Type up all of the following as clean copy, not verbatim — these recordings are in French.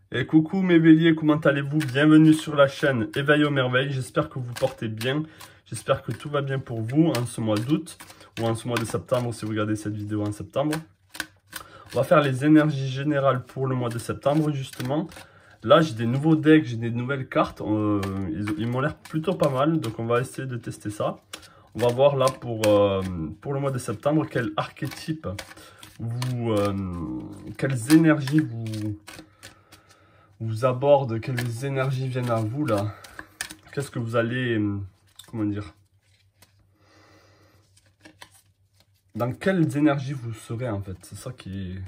Et coucou mes béliers, comment allez-vous? Bienvenue sur la chaîne Éveil aux merveilles. J'espère que vous portez bien. J'espère que tout va bien pour vous en ce mois d'août ou en ce mois de septembre si vous regardez cette vidéo en septembre. On va faire les énergies générales pour le mois de septembre justement. Là j'ai des nouveaux decks, j'ai des nouvelles cartes. Ils m'ont l'air plutôt pas mal, donc on va essayer de tester ça. On va voir là pour le mois de septembre quel archétype quelles énergies vous aborde, quelles énergies viennent à vous là. Qu'est-ce que vous allez, comment dire, dans quelles énergies vous serez en fait. C'est ça qui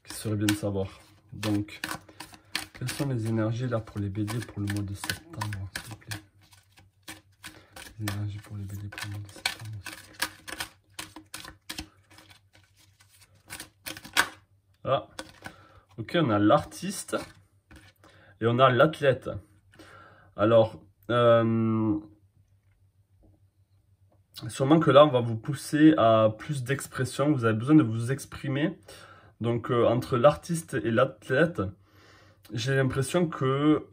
serait bien de savoir. Donc, quelles sont les énergies là pour les béliers pour le mois de septembre, s'il vous plaît. Les énergies pour les béliers pour le mois de septembre, s'il vous plaît. Voilà. Ok, on a l'artiste et on a l'athlète. Alors, sûrement que là, on va vous pousser à plus d'expression. Vous avez besoin de vous exprimer. Donc, entre l'artiste et l'athlète, j'ai l'impression que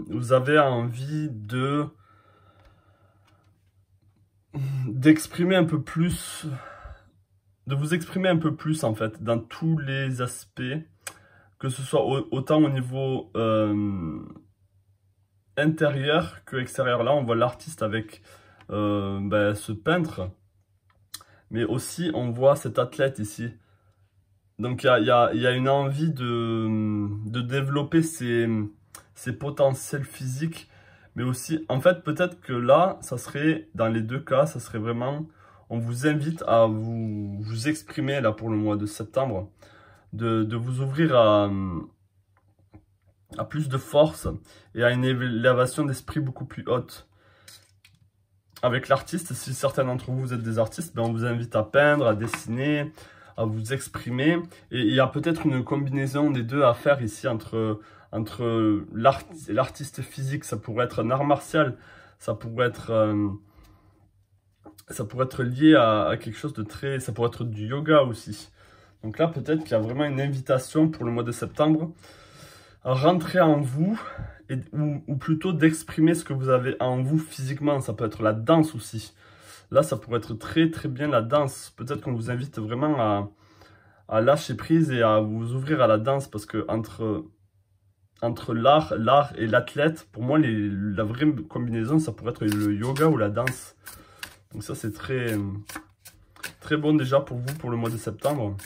vous avez envie d'exprimer un peu plus, de vous exprimer un peu plus en fait, dans tous les aspects. Que ce soit autant au niveau intérieur que extérieur. Là, on voit l'artiste avec ce peintre. Mais aussi, on voit cet athlète ici. Donc, il y a une envie de développer ses potentiels physiques. Mais aussi, en fait, peut-être que là, ça serait, dans les deux cas, ça serait vraiment... On vous invite à vous exprimer là pour le mois de septembre. De vous ouvrir à plus de force et à une élévation d'esprit beaucoup plus haute. Avec l'artiste, si certains d'entre vous êtes des artistes, ben on vous invite à peindre, à dessiner, à vous exprimer. Et il y a peut-être une combinaison des deux à faire ici entre l'artiste physique. Ça pourrait être un art martial, ça pourrait être lié à quelque chose de très... Ça pourrait être du yoga aussi. Donc là, peut-être qu'il y a vraiment une invitation pour le mois de septembre à rentrer en vous, ou plutôt d'exprimer ce que vous avez en vous physiquement. Ça peut être la danse aussi. Là, ça pourrait être très très bien la danse. Peut-être qu'on vous invite vraiment à lâcher prise et à vous ouvrir à la danse. Parce que entre l'art et l'athlète, pour moi, la vraie combinaison, ça pourrait être le yoga ou la danse. Donc ça, c'est très, très bon déjà pour vous pour le mois de septembre.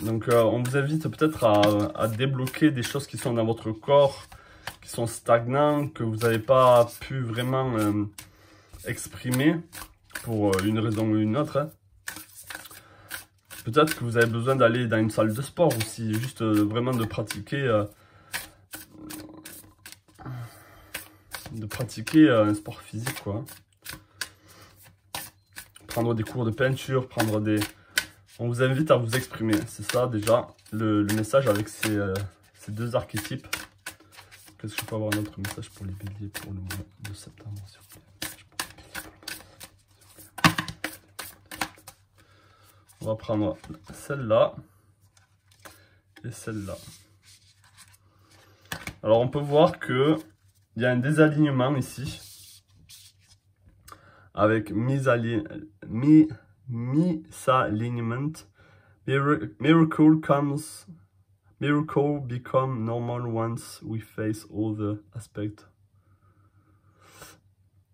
Donc on vous invite peut-être à débloquer des choses qui sont dans votre corps, qui sont stagnantes, que vous n'avez pas pu vraiment exprimer pour une raison ou une autre. Hein. Peut-être que vous avez besoin d'aller dans une salle de sport aussi, juste vraiment de pratiquer un sport physique, quoi. Prendre des cours de peinture, prendre des... On vous invite à vous exprimer. C'est ça déjà le message avec ces deux archétypes. Qu'est-ce que je peux avoir un autre message pour les béliers pour le mois de septembre, s'il vous plaît. On va prendre celle-là et celle-là. Alors on peut voir que il y a un désalignement ici avec misalignment. Miracle become normal once we face all the aspects.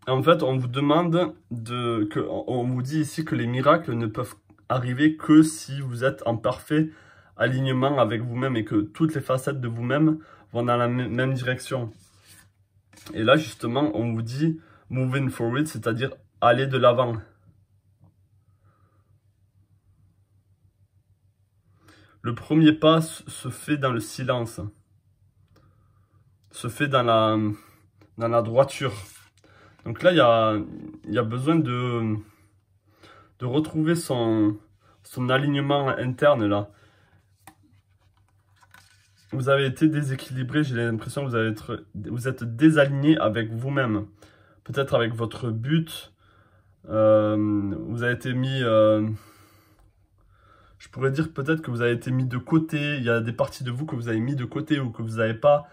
En fait, on vous demande on vous dit ici que les miracles ne peuvent arriver que si vous êtes en parfait alignement avec vous-même et que toutes les facettes de vous-même vont dans la même direction. Et là, justement, on vous dit moving forward, c'est-à-dire aller de l'avant. Le premier pas se fait dans le silence, se fait dans la droiture. Donc là, il y a besoin de retrouver son alignement interne là. Vous avez été déséquilibré, j'ai l'impression que vous êtes désaligné avec vous-même. Peut-être avec votre but. Vous avez été mis... Je pourrais dire peut-être que vous avez été mis de côté, il y a des parties de vous que vous avez mis de côté ou que vous n'avez pas,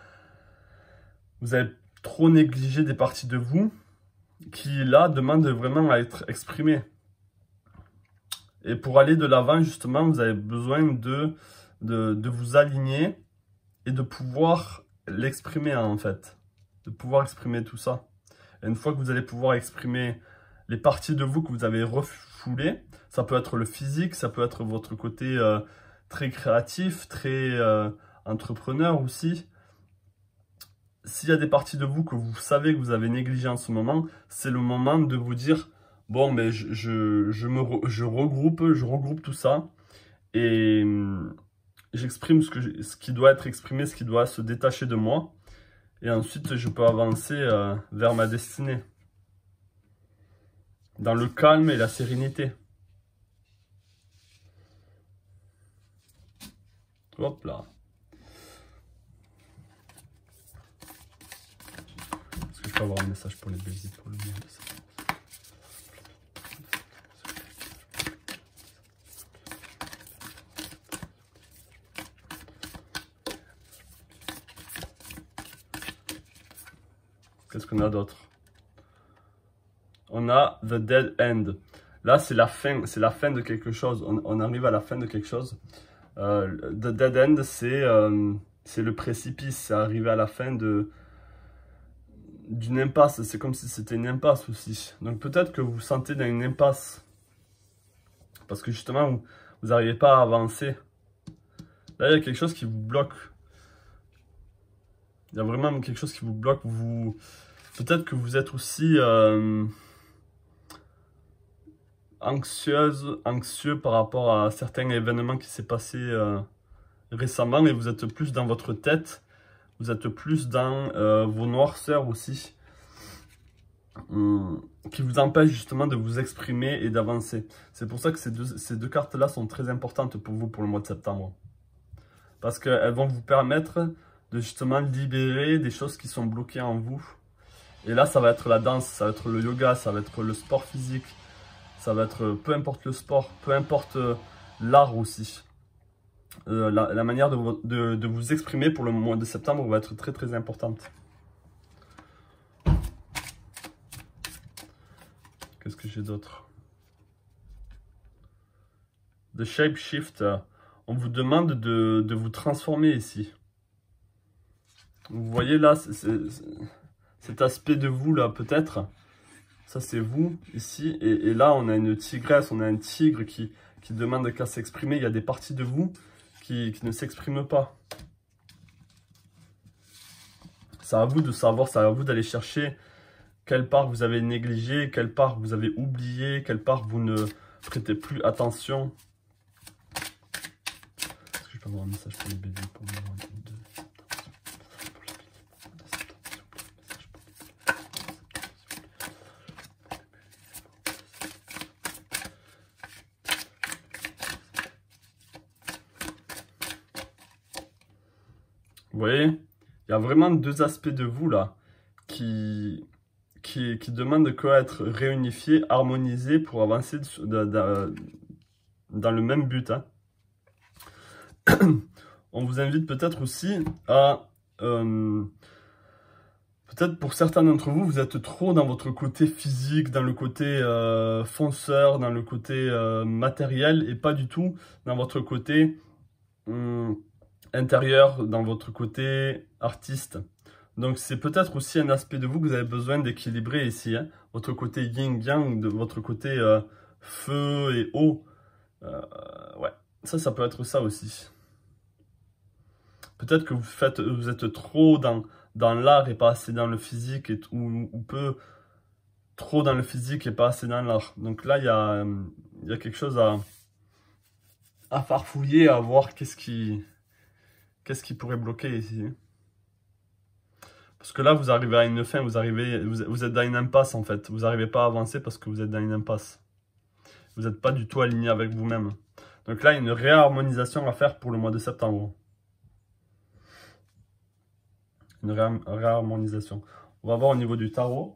vous avez trop négligé des parties de vous qui là demandent vraiment à être exprimées. Et pour aller de l'avant justement, vous avez besoin de vous aligner et de pouvoir l'exprimer en fait, de pouvoir exprimer tout ça. Et une fois que vous allez pouvoir exprimer les parties de vous que vous avez refoulées, ça peut être le physique, ça peut être votre côté très créatif, très entrepreneur aussi. S'il y a des parties de vous que vous savez que vous avez négligées en ce moment, c'est le moment de vous dire, bon, mais je regroupe tout ça et j'exprime ce qui doit être exprimé, ce qui doit se détacher de moi. Et ensuite, je peux avancer vers ma destinée. Dans le calme et la sérénité. Hop là. Est-ce que je peux avoir un message pour les béliers pour le bien de ça? Qu'est-ce qu'on a d'autre? On a the dead end. Là, c'est la fin de quelque chose. On arrive à la fin de quelque chose. The dead end, c'est le précipice. C'est arriver à la fin d'une impasse. C'est comme si c'était une impasse aussi. Donc peut-être que vous vous sentez dans une impasse. Parce que justement, vous n'arrivez pas à avancer. Là, il y a quelque chose qui vous bloque. Il y a vraiment quelque chose qui vous bloque. Peut-être que vous êtes aussi anxieux par rapport à certains événements qui s'est passé récemment et vous êtes plus dans votre tête. Vous êtes plus dans vos noirceurs aussi. Qui vous empêchent justement de vous exprimer et d'avancer. C'est pour ça que ces deux cartes-là sont très importantes pour vous pour le mois de septembre. Parce qu'elles vont vous permettre de justement libérer des choses qui sont bloquées en vous. Et là, ça va être la danse, ça va être le yoga, ça va être le sport physique, ça va être peu importe le sport, peu importe l'art aussi. La manière de vous exprimer pour le mois de septembre va être très très importante. Qu'est-ce que j'ai d'autre? The Shapeshifter. On vous demande de vous transformer ici. Vous voyez là, cet aspect de vous là peut-être. Ça c'est vous ici. Et là on a une tigresse, on a un tigre qui demande qu'à s'exprimer. Il y a des parties de vous qui ne s'expriment pas. C'est à vous de savoir, c'est à vous d'aller chercher quelle part vous avez négligé, quelle part vous avez oublié, quelle part vous ne prêtez plus attention. Est-ce que je peux avoir un message pour les bébés pour le mois de... Vous voyez, il y a vraiment deux aspects de vous là qui demandent qu'à être réunifiés, harmonisés pour avancer dans le même but. Hein. On vous invite peut-être aussi à... peut-être pour certains d'entre vous, vous êtes trop dans votre côté physique, dans le côté fonceur, dans le côté matériel et pas du tout dans votre côté... intérieur, dans votre côté artiste. Donc c'est peut-être aussi un aspect de vous que vous avez besoin d'équilibrer ici. Hein. Votre côté yin-yang, de votre côté feu et eau. Ouais, ça peut être ça aussi. Peut-être que vous êtes trop dans l'art et pas assez dans le physique, ou peu trop dans le physique et pas assez dans l'art. Donc là, il y a quelque chose à farfouiller, à voir qu'est-ce qui pourrait bloquer ici. Parce que là, vous arrivez à une fin, vous êtes dans une impasse en fait. Vous n'arrivez pas à avancer parce que vous êtes dans une impasse. Vous n'êtes pas du tout aligné avec vous-même. Donc là, il y a une réharmonisation à faire pour le mois de septembre. Une réharmonisation. On va voir au niveau du tarot.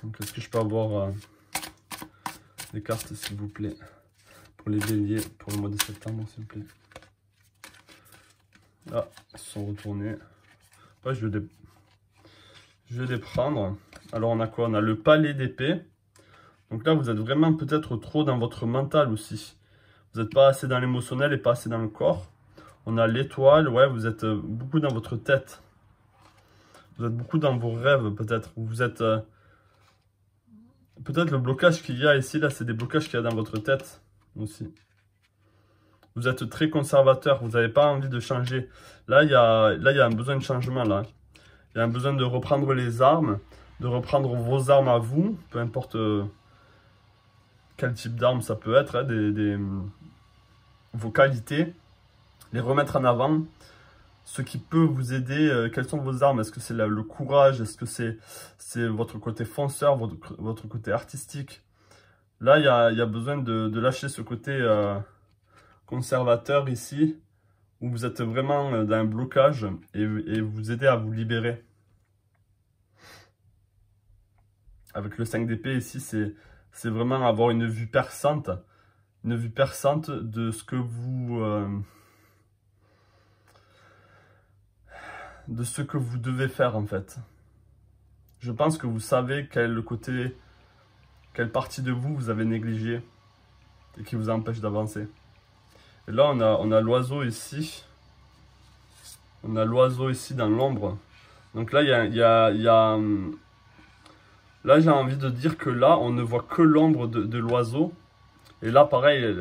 Donc est-ce que je peux avoir des cartes s'il vous plaît? Pour les béliers, pour le mois de septembre s'il vous plaît. Là, ils se sont retournés. Ouais, je vais les prendre. Alors on a quoi? On a le palais d'épée. Donc là, vous êtes vraiment peut-être trop dans votre mental aussi. Vous n'êtes pas assez dans l'émotionnel et pas assez dans le corps. On a l'étoile. Ouais, vous êtes beaucoup dans votre tête. Vous êtes beaucoup dans vos rêves peut-être. Vous êtes... peut-être le blocage qu'il y a ici, là, c'est des blocages qu'il y a dans votre tête aussi. Vous êtes très conservateur. Vous n'avez pas envie de changer. Là, il y a un besoin de changement là. Il y a un besoin de reprendre les armes, de reprendre vos armes à vous, peu importe quel type d'arme ça peut être, hein, vos qualités, les remettre en avant, ce qui peut vous aider. Quelles sont vos armes? Est-ce que c'est le courage? Est-ce que c'est votre côté fonceur, votre côté artistique? Là, il y a besoin de lâcher ce côté conservateur ici, où vous êtes vraiment dans un blocage et vous aider à vous libérer. Avec le 5 d'épée ici, c'est vraiment avoir une vue perçante de ce que vous devez faire en fait. Je pense que vous savez quelle partie de vous avez négligé et qui vous empêche d'avancer. Et là on a l'oiseau ici. On a l'oiseau ici dans l'ombre. Donc là là, j'ai envie de dire que là, on ne voit que l'ombre de l'oiseau. Et là, pareil,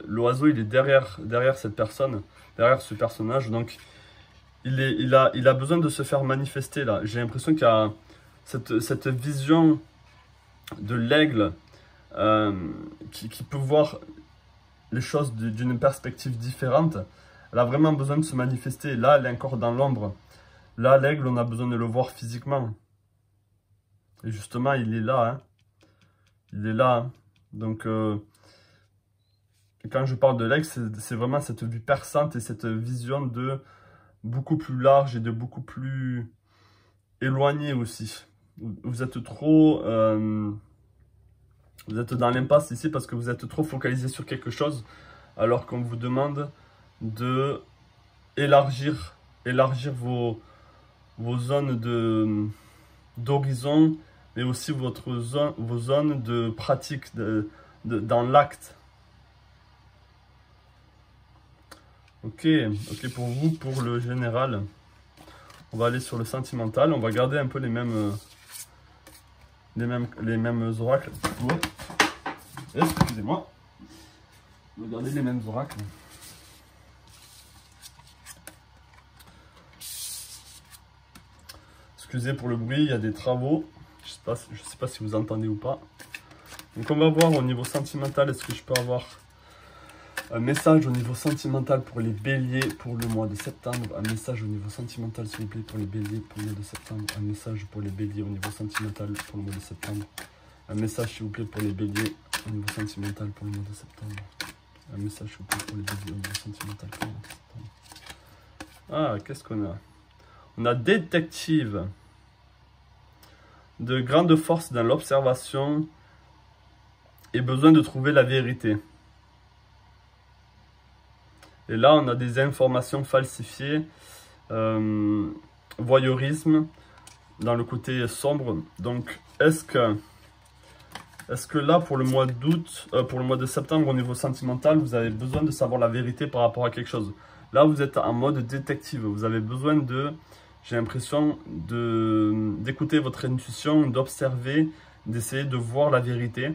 l'oiseau, il est derrière cette personne, derrière ce personnage. Donc, il a besoin de se faire manifester, là. J'ai l'impression qu'il y a cette vision de l'aigle qui peut voir les choses d'une perspective différente. Elle a vraiment besoin de se manifester. Là, elle est encore dans l'ombre. Là, l'aigle, on a besoin de le voir physiquement. Et justement, il est là. Hein. Il est là. Hein. Donc, quand je parle de l'aigle, c'est vraiment cette vue perçante et cette vision de beaucoup plus large et de beaucoup plus éloigné aussi. Vous êtes trop... vous êtes dans l'impasse ici parce que vous êtes trop focalisé sur quelque chose alors qu'on vous demande de élargir vos zones d'horizon, mais aussi vos zones de pratique dans l'acte. Ok, pour vous, pour le général, on va aller sur le sentimental. On va garder un peu les mêmes oracles. Ouais. Excusez-moi. On va garder les mêmes oracles. Excusez pour le bruit, il y a des travaux. Je sais pas si vous entendez ou pas. Donc on va voir au niveau sentimental, est-ce que je peux avoir un message au niveau sentimental pour les béliers pour le mois de septembre. Un message au niveau sentimental s'il vous plaît pour les béliers pour le mois de septembre. Un message pour les béliers au niveau sentimental pour le mois de septembre. Un message s'il vous plaît pour les béliers au niveau sentimental pour le mois de septembre. Un message s'il vous plaît pour les béliers au niveau sentimental pour le mois de septembre. Ah, qu'est-ce qu'on a? On a détective. De grande force dans l'observation et besoin de trouver la vérité. Et là, on a des informations falsifiées, voyeurisme, dans le côté sombre. Donc, est-ce que là, pour le mois d'août, pour le mois de septembre, au niveau sentimental, vous avez besoin de savoir la vérité par rapport à quelque chose? Là, vous êtes en mode détective. Vous avez besoin de... J'ai l'impression d'écouter votre intuition, d'observer, d'essayer de voir la vérité.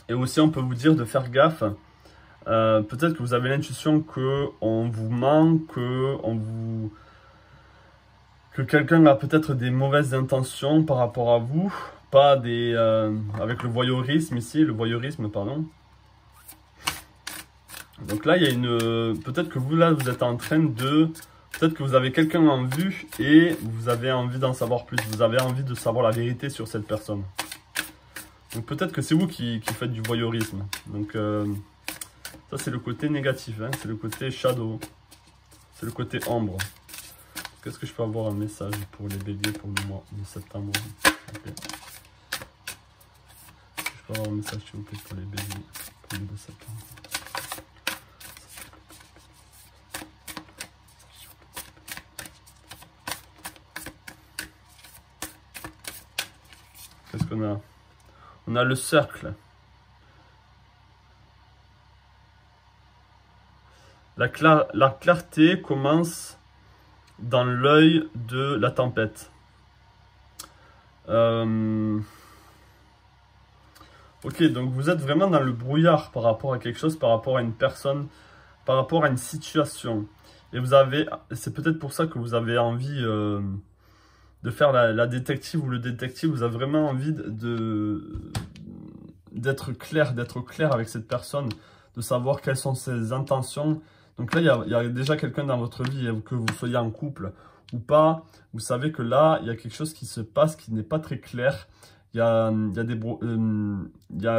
Et aussi, on peut vous dire de faire gaffe. Peut-être que vous avez l'intuition qu'on vous ment, que quelqu'un a peut-être des mauvaises intentions par rapport à vous. Pas des... avec le voyeurisme ici, pardon. Donc là, il y a une... Peut-être que vous, là, vous êtes en train de... Peut-être que vous avez quelqu'un en vue et vous avez envie d'en savoir plus. Vous avez envie de savoir la vérité sur cette personne. Donc peut-être que c'est vous qui faites du voyeurisme. Donc ça c'est le côté négatif. Hein. C'est le côté shadow. C'est le côté ombre. Qu'est-ce que je peux avoir un message pour les béliers pour le mois de septembre? Okay. peux avoir un message s'il vous plaît pour les béliers pour le mois de septembre? Qu'est-ce qu'on a? On a le cercle. La clarté commence dans l'œil de la tempête. Ok, donc vous êtes vraiment dans le brouillard par rapport à quelque chose, par rapport à une personne, par rapport à une situation. Et vous avez, c'est peut-être pour ça que vous avez envie de faire la détective ou le détective. Vous avez vraiment envie d'être clair avec cette personne, de savoir quelles sont ses intentions. Donc là, il y a déjà quelqu'un dans votre vie, que vous soyez en couple ou pas. Vous savez que là, il y a quelque chose qui se passe qui n'est pas très clair. Il y a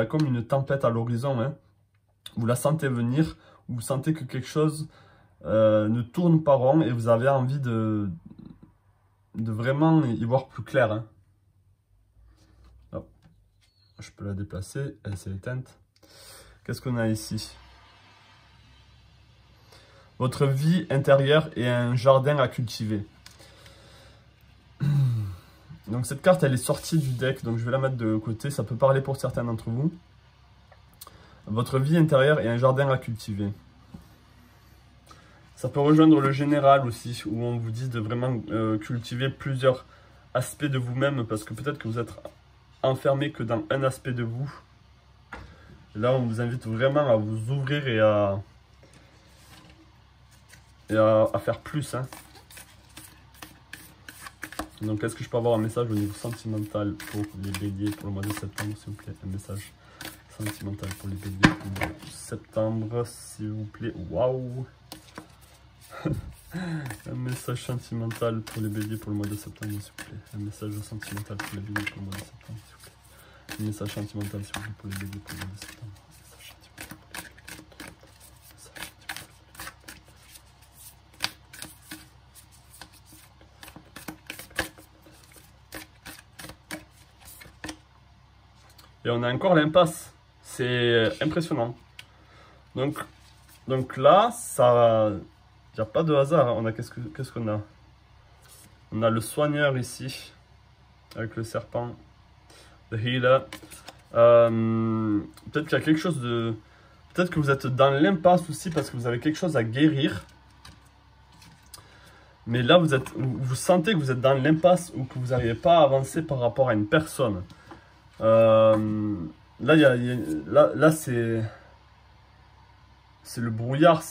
comme une tempête à l'horizon. Hein. Vous la sentez venir, vous sentez que quelque chose ne tourne pas rond et vous avez envie de vraiment y voir plus clair. Hein. Oh, je peux la déplacer, elle s'est éteinte. Qu'est-ce qu'on a ici? Votre vie intérieure est un jardin à cultiver. Donc cette carte, elle est sortie du deck, donc je vais la mettre de côté. Ça peut parler pour certains d'entre vous. Votre vie intérieure est un jardin à cultiver. Ça peut rejoindre le général aussi, où on vous dit de vraiment cultiver plusieurs aspects de vous-même, parce que peut-être que vous êtes enfermé que dans un aspect de vous. Et là, on vous invite vraiment à vous ouvrir et à faire plus. Hein. Donc, est-ce que je peux avoir un message au niveau sentimental pour les béliers pour le mois de septembre, s'il vous plaît? Un message sentimental pour les béliers pour le mois de septembre, s'il vous plaît. Waouh! Un message sentimental pour les béliers pour le mois de septembre, s'il vous plaît. Un message sentimental pour les béliers pour le mois de septembre, s'il vous plaît. Un message sentimental, s'il vous plaît, pour les béliers pour le mois de septembre. Et on a encore l'impasse. C'est impressionnant. Donc là, ça, il n'y a pas de hasard. On a qu'est-ce qu'on a? On a le soigneur ici, avec le serpent. The healer. Peut-être qu'il y a quelque chose de... Peut-être que vous êtes dans l'impasse aussi parce que vous avez quelque chose à guérir. Mais là, vous sentez que vous êtes dans l'impasse ou que vous n'arrivez pas à avancer par rapport à une personne. Là, là c'est le brouillard,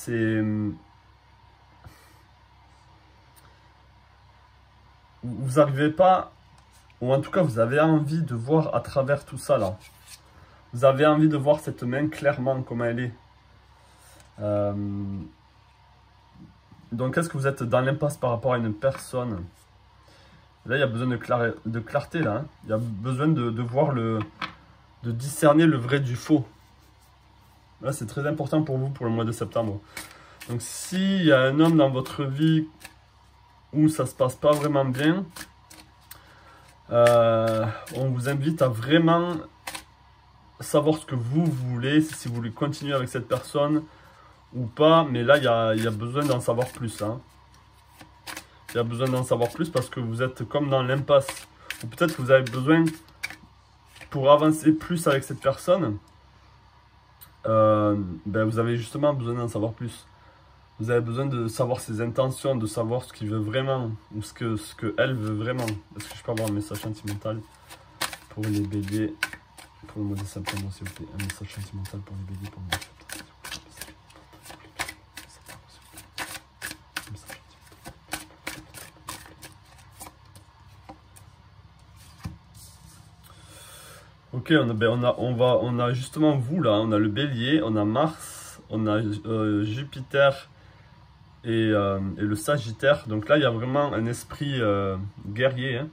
vous n'arrivez pas, ou en tout cas vous avez envie de voir à travers tout ça là. Vous avez envie de voir cette main clairement comme elle est. Donc est-ce que vous êtes dans l'impasse par rapport à une personne? Là, il y a besoin de clarté, là. Hein. Il y a besoin de voir de discerner le vrai du faux. Là, c'est très important pour vous, pour le mois de septembre. Donc, s'il y a un homme dans votre vie où ça se passe pas vraiment bien, on vous invite à vraiment savoir ce que vous voulez, si vous voulez continuer avec cette personne ou pas. Mais là, il y a besoin d'en savoir plus, hein. Il y a besoin d'en savoir plus parce que vous êtes comme dans l'impasse. Ou peut-être que vous avez besoin, pour avancer plus avec cette personne, vous avez justement besoin d'en savoir plus. Vous avez besoin de savoir ses intentions, de savoir ce qu'il veut vraiment, ou ce que elle veut vraiment. Est-ce que je peux avoir un message sentimental pour les béliers pour le mois de septembre, s'il vous plaît? Un message sentimental pour les béliers pour le mois de septembre. Ok, on a justement vous là, on a le bélier, on a Mars, on a Jupiter et le Sagittaire. Donc là, il y a vraiment un esprit guerrier, hein,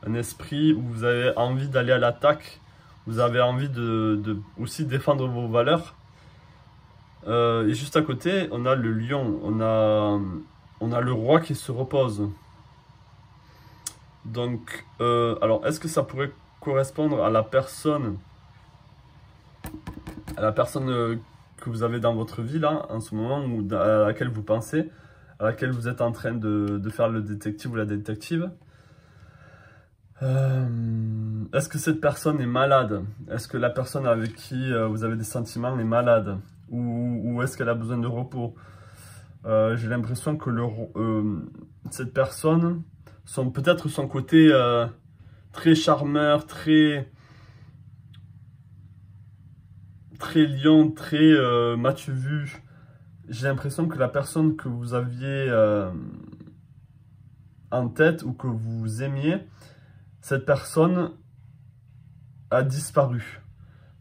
un esprit où vous avez envie d'aller à l'attaque, vous avez envie de aussi défendre vos valeurs. Et juste à côté, on a le lion, on a le roi qui se repose. Donc, alors, est-ce que ça pourrait correspondre à la personne à la personne que vous avez dans votre vie là, en ce moment, ou à laquelle vous pensez, à laquelle vous êtes en train de faire le détective ou la détective. Est-ce que cette personne est malade? Est-ce que la personne avec qui vous avez des sentiments est malade? Ou est-ce qu'elle a besoin de repos? J'ai l'impression que cette personne, peut-être son côté très charmeur, très lion, très m'as-tu vu? J'ai l'impression que la personne que vous aviez en tête ou que vous aimiez, cette personne a disparu.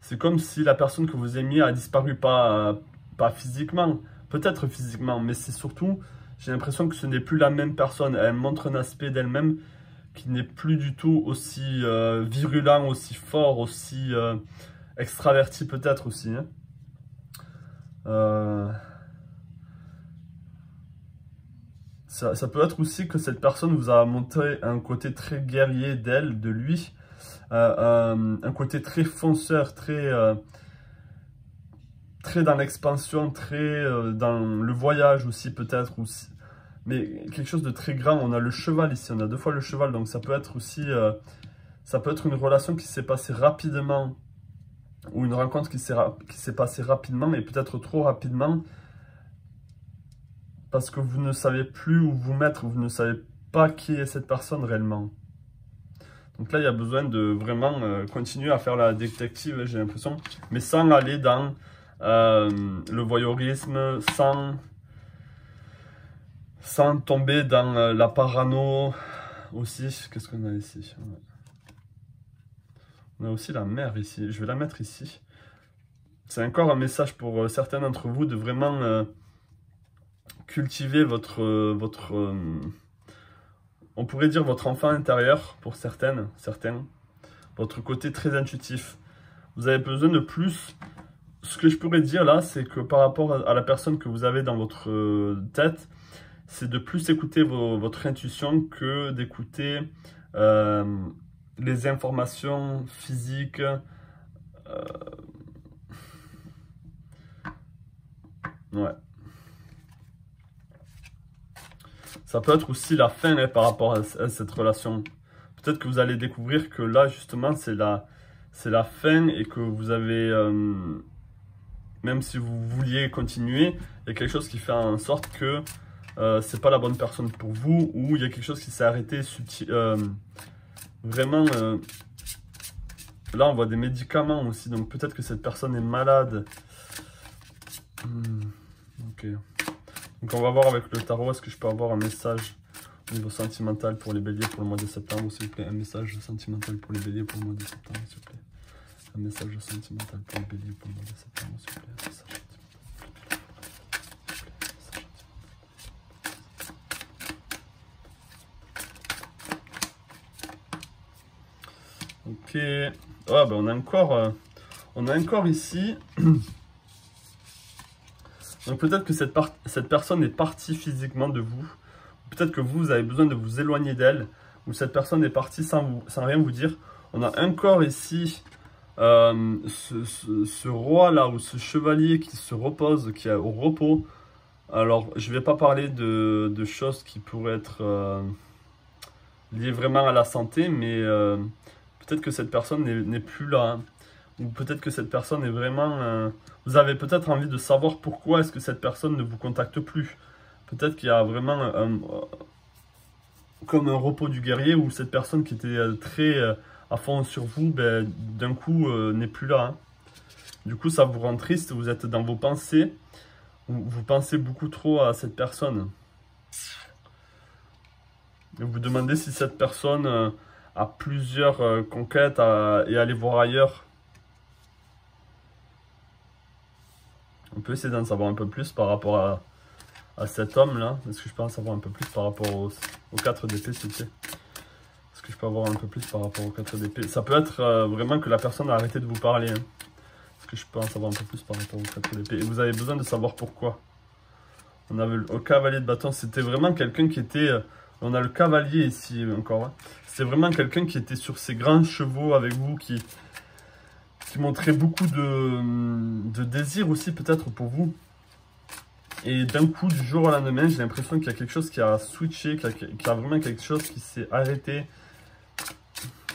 C'est comme si la personne que vous aimiez a disparu, pas physiquement, peut-être physiquement, mais c'est surtout, j'ai l'impression que ce n'est plus la même personne. Elle montre un aspect d'elle-même qui n'est plus du tout aussi virulent, aussi fort, aussi extraverti peut-être aussi. Hein. Ça peut être aussi que cette personne vous a montré un côté très guerrier d'elle, de lui, un côté très fonceur, très dans l'expansion, très dans le voyage aussi peut-être, mais quelque chose de très grand. On a le cheval ici, on a 2 fois le cheval, donc ça peut être aussi, ça peut être une relation qui s'est passée rapidement, ou une rencontre qui s'est passée rapidement, et peut-être trop rapidement, parce que vous ne savez plus où vous mettre, vous ne savez pas qui est cette personne réellement. Donc là, il y a besoin de vraiment continuer à faire la détective, j'ai l'impression, mais sans aller dans le voyeurisme, sans tomber dans la parano aussi. Qu'est-ce qu'on a ici? On a aussi la mer ici, je vais la mettre ici. C'est encore un message pour certains d'entre vous de vraiment cultiver votre on pourrait dire votre enfant intérieur pour certains, votre côté très intuitif. Vous avez besoin de plus. Ce que je pourrais dire là, c'est que par rapport à la personne que vous avez dans votre tête, c'est de plus écouter votre intuition que d'écouter les informations physiques. Ouais. Ça peut être aussi la fin hein, par rapport à cette relation. Peut-être que vous allez découvrir que là, justement, c'est la fin et que vous avez, même si vous vouliez continuer, il y a quelque chose qui fait en sorte que c'est pas la bonne personne pour vous, ou il y a quelque chose qui s'est arrêté vraiment. Là, on voit des médicaments aussi, donc peut-être que cette personne est malade. Ok. Donc on va voir avec le tarot, est-ce que je peux avoir un message au niveau sentimental pour les béliers pour le mois de septembre, s'il vous plaît. Un message sentimental pour les béliers pour le mois de septembre, s'il vous plaît. Un message sentimental pour les béliers pour le mois de septembre, s'il vous plaît. Un message sentimental. Ok. Ah, ben on a encore ici. Donc peut-être que cette personne est partie physiquement de vous. Peut-être que vous avez besoin de vous éloigner d'elle. Ou cette personne est partie sans rien vous dire. On a encore ici ce roi là, ou ce chevalier qui se repose, qui est au repos. Alors je ne vais pas parler de choses qui pourraient être liées vraiment à la santé. Mais peut-être que cette personne n'est plus là. Hein. Ou peut-être que cette personne est vraiment... vous avez peut-être envie de savoir pourquoi est-ce que cette personne ne vous contacte plus. Peut-être qu'il y a vraiment comme un repos du guerrier où cette personne qui était très à fond sur vous, ben, d'un coup n'est plus là. Hein. Du coup, ça vous rend triste, vous êtes dans vos pensées. Vous pensez beaucoup trop à cette personne. Et vous vous demandez si cette personne a plusieurs conquêtes et aller voir ailleurs. On peut essayer d'en savoir un peu plus par rapport à cet homme-là. Est-ce que je peux en savoir un peu plus par rapport aux 4 d'épée, s'il vous plaît? Est-ce que je peux avoir un peu plus par rapport aux 4 d'épée? Ça peut être vraiment que la personne a arrêté de vous parler. Hein. Est-ce que je peux en savoir un peu plus par rapport aux 4 d'épée? Et vous avez besoin de savoir pourquoi. On avait le cavalier de bâton. C'était vraiment quelqu'un qui était... on a le cavalier ici encore. Hein. C'était vraiment quelqu'un qui était sur ses grands chevaux avec vous, qui qui montrait beaucoup de désir aussi peut-être pour vous. Et d'un coup, du jour au lendemain, j'ai l'impression qu'il y a quelque chose qui a switché, qu'il y a vraiment quelque chose qui s'est arrêté.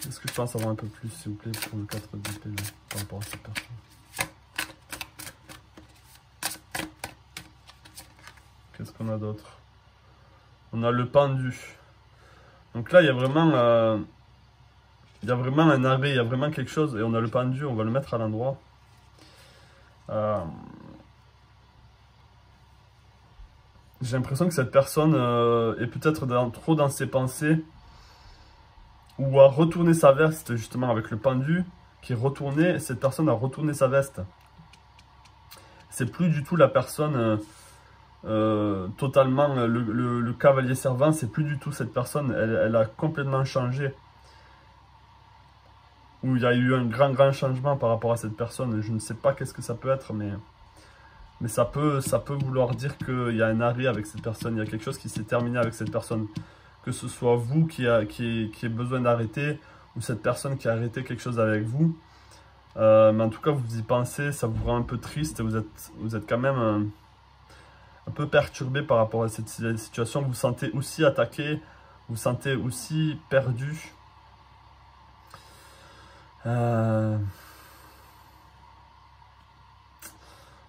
Est-ce que je peux en savoir un peu plus, s'il vous plaît, pour le 4 d'épée par rapport à cette personne? Qu'est-ce qu'on a d'autre? On a le pendu. Donc là, il y a vraiment un arrêt, il y a vraiment quelque chose. Et on a le pendu, on va le mettre à l'endroit. J'ai l'impression que cette personne est peut-être trop dans ses pensées. Ou a retourné sa veste, justement, avec le pendu qui est retourné. Cette personne a retourné sa veste. C'est plus du tout la personne totalement, le cavalier servant, c'est plus du tout cette personne. Elle a complètement changé. Ou il y a eu un grand changement par rapport à cette personne. Je ne sais pas qu'est-ce que ça peut être, mais ça peut vouloir dire qu'il y a un arrêt avec cette personne. Il y a quelque chose qui s'est terminé avec cette personne. Que ce soit vous qui ait besoin d'arrêter, ou cette personne qui a arrêté quelque chose avec vous. Mais en tout cas, vous y pensez, ça vous rend un peu triste. Vous êtes quand même un peu perturbé par rapport à cette situation. Vous vous sentez aussi attaqué, vous vous sentez aussi perdu.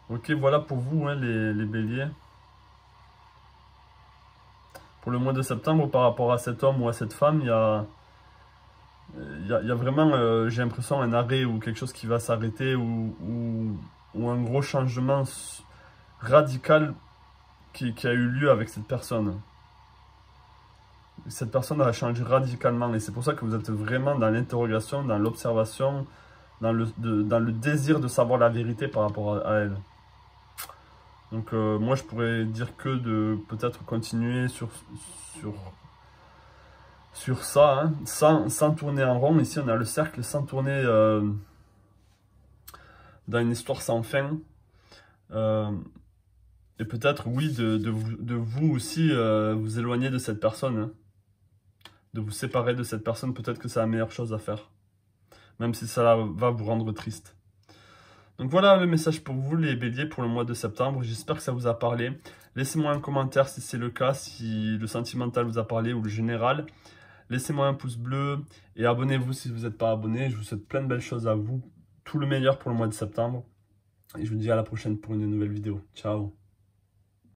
Ok, voilà pour vous, hein, les béliers. Pour le mois de septembre, par rapport à cet homme ou à cette femme, il y a vraiment, j'ai l'impression, un arrêt ou quelque chose qui va s'arrêter ou un gros changement radical qui a eu lieu avec cette personne. Cette personne a changé radicalement et c'est pour ça que vous êtes vraiment dans l'interrogation, dans l'observation, dans le désir de savoir la vérité par rapport à elle. Donc moi je pourrais dire que de peut-être continuer sur ça, hein, sans tourner en rond. Ici on a le cercle sans tourner dans une histoire sans fin. Et peut-être oui de vous aussi vous éloigner de cette personne, hein, de vous séparer de cette personne. Peut-être que c'est la meilleure chose à faire, même si ça va vous rendre triste. Donc voilà le message pour vous les béliers pour le mois de septembre. J'espère que ça vous a parlé. Laissez-moi un commentaire si c'est le cas, si le sentimental vous a parlé ou le général. Laissez-moi un pouce bleu et abonnez-vous si vous n'êtes pas abonné. Je vous souhaite plein de belles choses à vous. Tout le meilleur pour le mois de septembre. Et je vous dis à la prochaine pour une nouvelle vidéo. Ciao.